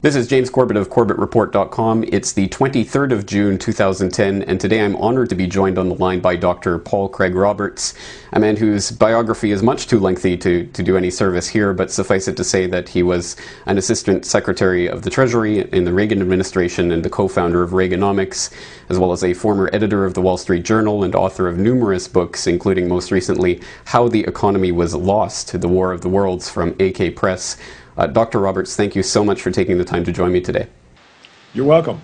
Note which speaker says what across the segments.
Speaker 1: This is James Corbett of CorbettReport.com. It's the 23rd of June 2010, and today I'm honored to be joined on the line by Dr. Paul Craig Roberts, a man whose biography is much too lengthy to do any service here, but suffice it to say that he was an Assistant Secretary of the Treasury in the Reagan administration and the co-founder of Reaganomics, as well as a former editor of the Wall Street Journal and author of numerous books, including most recently How the Economy Was Lost, The War of the Worlds from AK Press. Dr. Roberts, thank you so much for taking the time to join me today.
Speaker 2: You're welcome.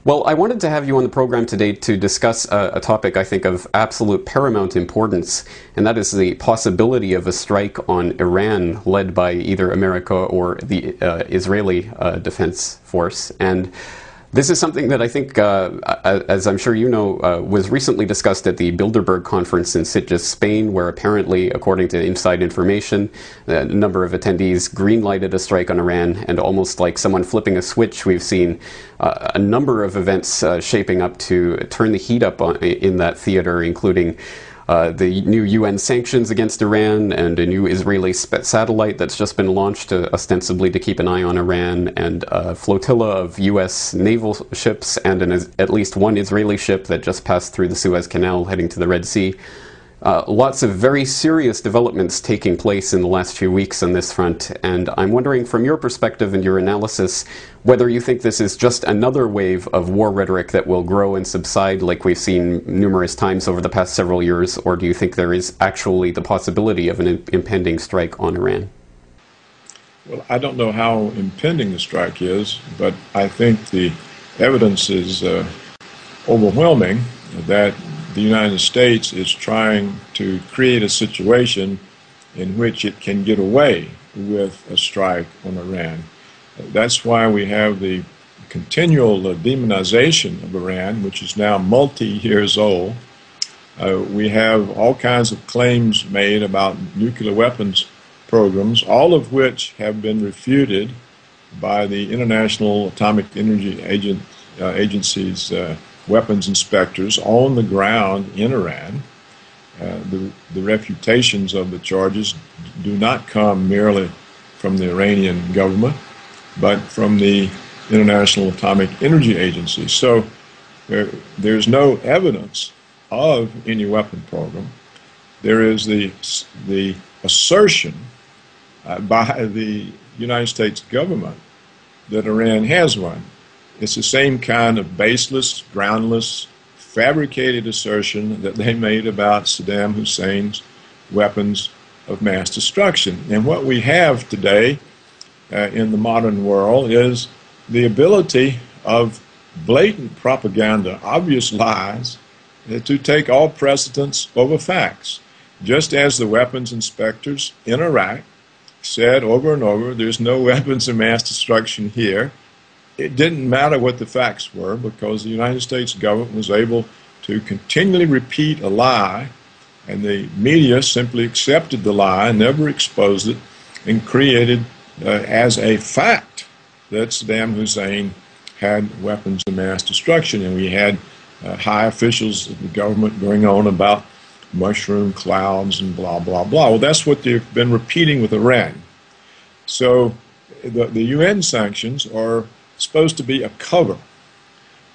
Speaker 1: Well, I wanted to have you on the program today to discuss a topic I think of absolute paramount importance, and that is the possibility of a strike on Iran led by either America or the Israeli Defense Force. And this is something that I think, as I'm sure you know, was recently discussed at the Bilderberg conference in Sitges, Spain, where apparently, according to inside information, a number of attendees green-lighted a strike on Iran, and almost like someone flipping a switch, we've seen a number of events shaping up to turn the heat up in that theater, including the new UN sanctions against Iran and a new Israeli satellite that's just been launched ostensibly to keep an eye on Iran, and a flotilla of US naval ships and at least one Israeli ship that just passed through the Suez Canal heading to the Red Sea. Lots of very serious developments taking place in the last few weeks on this front, and I'm wondering from your perspective and your analysis whether you think this is just another wave of war rhetoric that will grow and subside like we've seen numerous times over the past several years, or do you think there is actually the possibility of an impending strike on Iran?
Speaker 2: Well, I don't know how impending the strike is, but I think the evidence is overwhelming that the United States is trying to create a situation in which it can get away with a strike on Iran. That's why we have the continual demonization of Iran, which is now multi-years old. We have all kinds of claims made about nuclear weapons programs, all of which have been refuted by the International Atomic Energy Agency's weapons inspectors on the ground in Iran. The refutations of the charges do not come merely from the Iranian government, but from the International Atomic Energy Agency. So there's no evidence of any weapon program. There is the assertion by the United States government that Iran has one. It's the same kind of baseless, groundless, fabricated assertion that they made about Saddam Hussein's weapons of mass destruction. And what we have today in the modern world is the ability of blatant propaganda, obvious lies, to take all precedence over facts. Just as the weapons inspectors in Iraq said over and over, there's no weapons of mass destruction here. It didn't matter what the facts were, because the United States government was able to continually repeat a lie, and the media simply accepted the lie, never exposed it, and created as a fact that Saddam Hussein had weapons of mass destruction. And we had high officials of the government going on about mushroom clouds and blah, blah, blah. Well, that's what they've been repeating with Iran. So the UN sanctions are supposed to be a cover.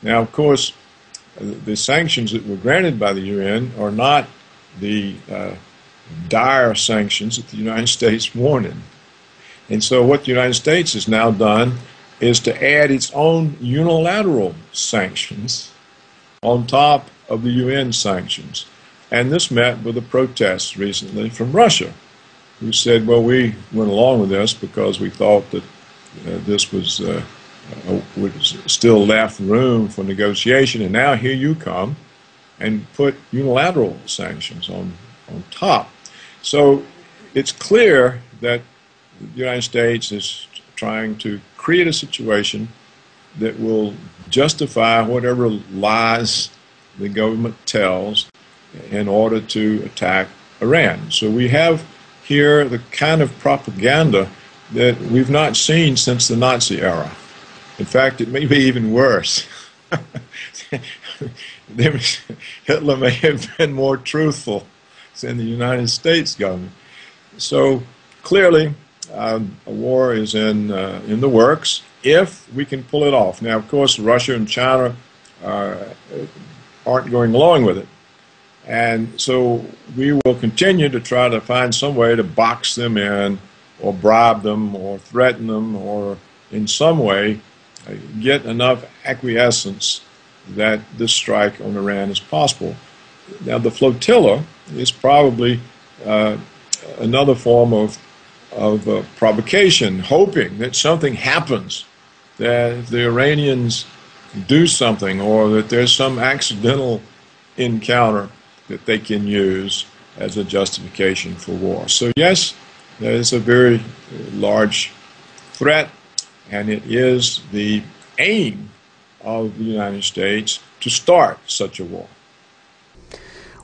Speaker 2: Now, of course, the sanctions that were granted by the UN are not the dire sanctions that the United States wanted. And so what the United States has now done is to add its own unilateral sanctions on top of the UN sanctions. And this met with a protest recently from Russia, who said, well, we went along with this because we thought that this was still left room for negotiation, and now here you come and put unilateral sanctions on top. So it's clear that the United States is trying to create a situation that will justify whatever lies the government tells in order to attack Iran. So we have here the kind of propaganda that we've not seen since the Nazi era. In fact, it may be even worse. Hitler may have been more truthful than the United States government. So clearly, a war is in the works. if we can pull it off. Now, of course, Russia and China aren't going along with it. And so we will continue to try to find some way to box them in or bribe them or threaten them or in some way get enough acquiescence that this strike on Iran is possible. Now, the flotilla is probably another form of provocation, hoping that something happens, that the Iranians do something or that there's some accidental encounter that they can use as a justification for war. So yes, that is a very large threat, and it is the aim of the United States to start such a war.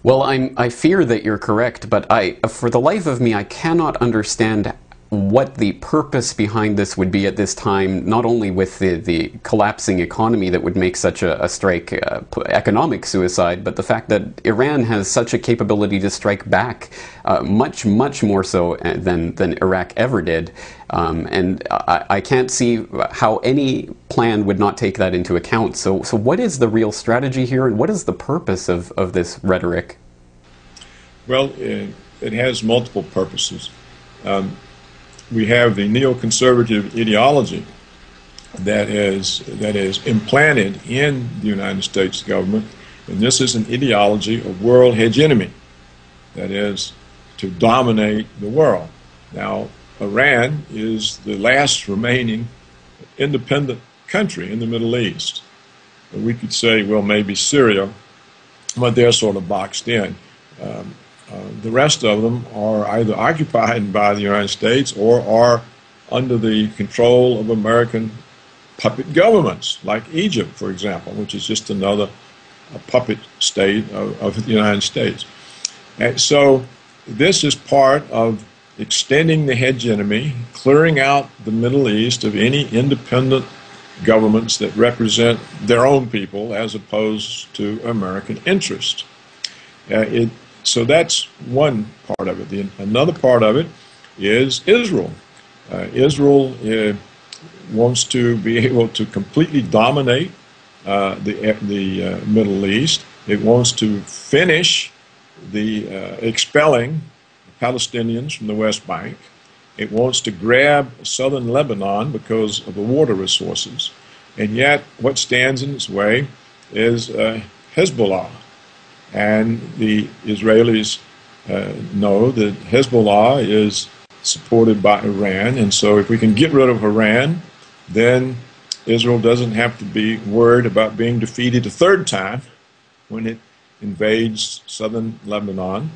Speaker 1: Well, I fear that you're correct, but for the life of me, I cannot understand what the purpose behind this would be at this time, not only with the collapsing economy that would make such a strike economic suicide, but the fact that Iran has such a capability to strike back, much more so than Iraq ever did. And I can't see how any plan would not take that into account. So what is the real strategy here, and what is the purpose of this rhetoric?
Speaker 2: Well, it has multiple purposes. We have the neoconservative ideology that is implanted in the United States government, and this is an ideology of world hegemony, that is, to dominate the world. Now, Iran is the last remaining independent country in the Middle East. We could say, well, maybe Syria, but they're sort of boxed in. The rest of them are either occupied by the United States or are under the control of American puppet governments, like Egypt, for example, which is just another puppet state of the United States. And so this is part of extending the hegemony, clearing out the Middle East of any independent governments that represent their own people as opposed to American interest. So that's one part of it. Another part of it is Israel. Israel wants to be able to completely dominate the Middle East. It wants to finish the expelling Palestinians from the West Bank. It wants to grab southern Lebanon because of the water resources. And yet what stands in its way is Hezbollah. And the Israelis know that Hezbollah is supported by Iran, and so if we can get rid of Iran, then Israel doesn't have to be worried about being defeated a third time when it invades southern Lebanon.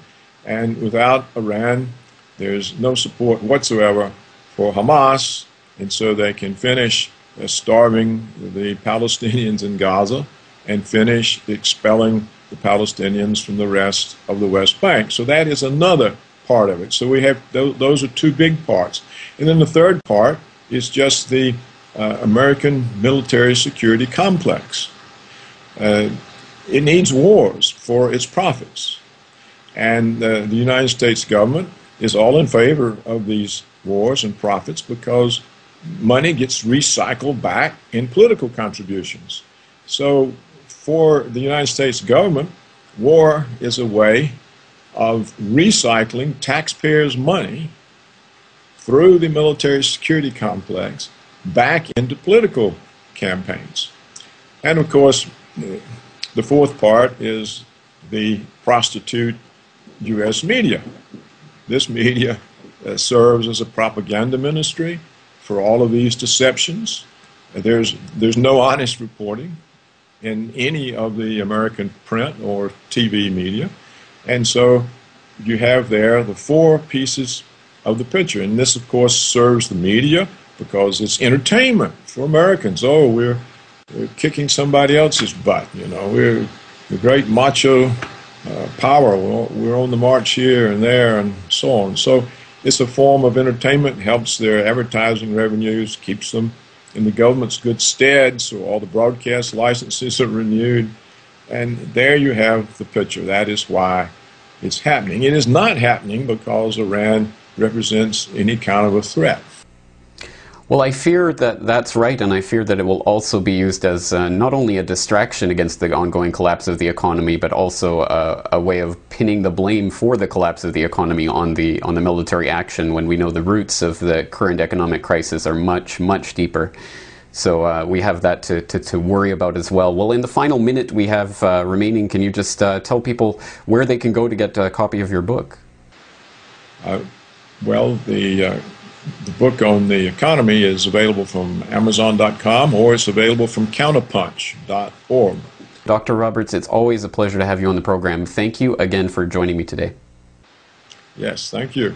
Speaker 2: And without Iran, there's no support whatsoever for Hamas, and so they can finish starving the Palestinians in Gaza and finish expelling the Palestinians from the rest of the West Bank. So that is another part of it. So we have those are two big parts. And then the third part is just the American military security complex. It needs wars for its profits. And the United States government is all in favor of these wars and profits because money gets recycled back in political contributions. So for the United States government, war is a way of recycling taxpayers' money through the military security complex back into political campaigns. And of course, the fourth part is the prostitute U.S. media. This media serves as a propaganda ministry for all of these deceptions. There's no honest reporting in any of the American print or TV media. And so you have there the four pieces of the picture. And this, of course, serves the media because it's entertainment for Americans. Oh, we're kicking somebody else's butt. You know, we're the great macho power. We're on the march here and there and so on. So it's a form of entertainment, helps their advertising revenues, keeps them in the government's good stead, so all the broadcast licenses are renewed. And there you have the picture. That is why it's happening. It is not happening because Iran represents any kind of a threat.
Speaker 1: Well, I fear that that's right, and I fear that it will also be used as not only a distraction against the ongoing collapse of the economy, but also a way of pinning the blame for the collapse of the economy on the military action, when we know the roots of the current economic crisis are much, much deeper. So we have that to worry about as well. Well, in the final minute we have remaining, can you just tell people where they can go to get a copy of your book?
Speaker 2: Well, the book on the economy is available from Amazon.com, or it's available from counterpunch.org.
Speaker 1: Dr. Roberts, it's always a pleasure to have you on the program. Thank you again for joining me today.
Speaker 2: Yes, thank you.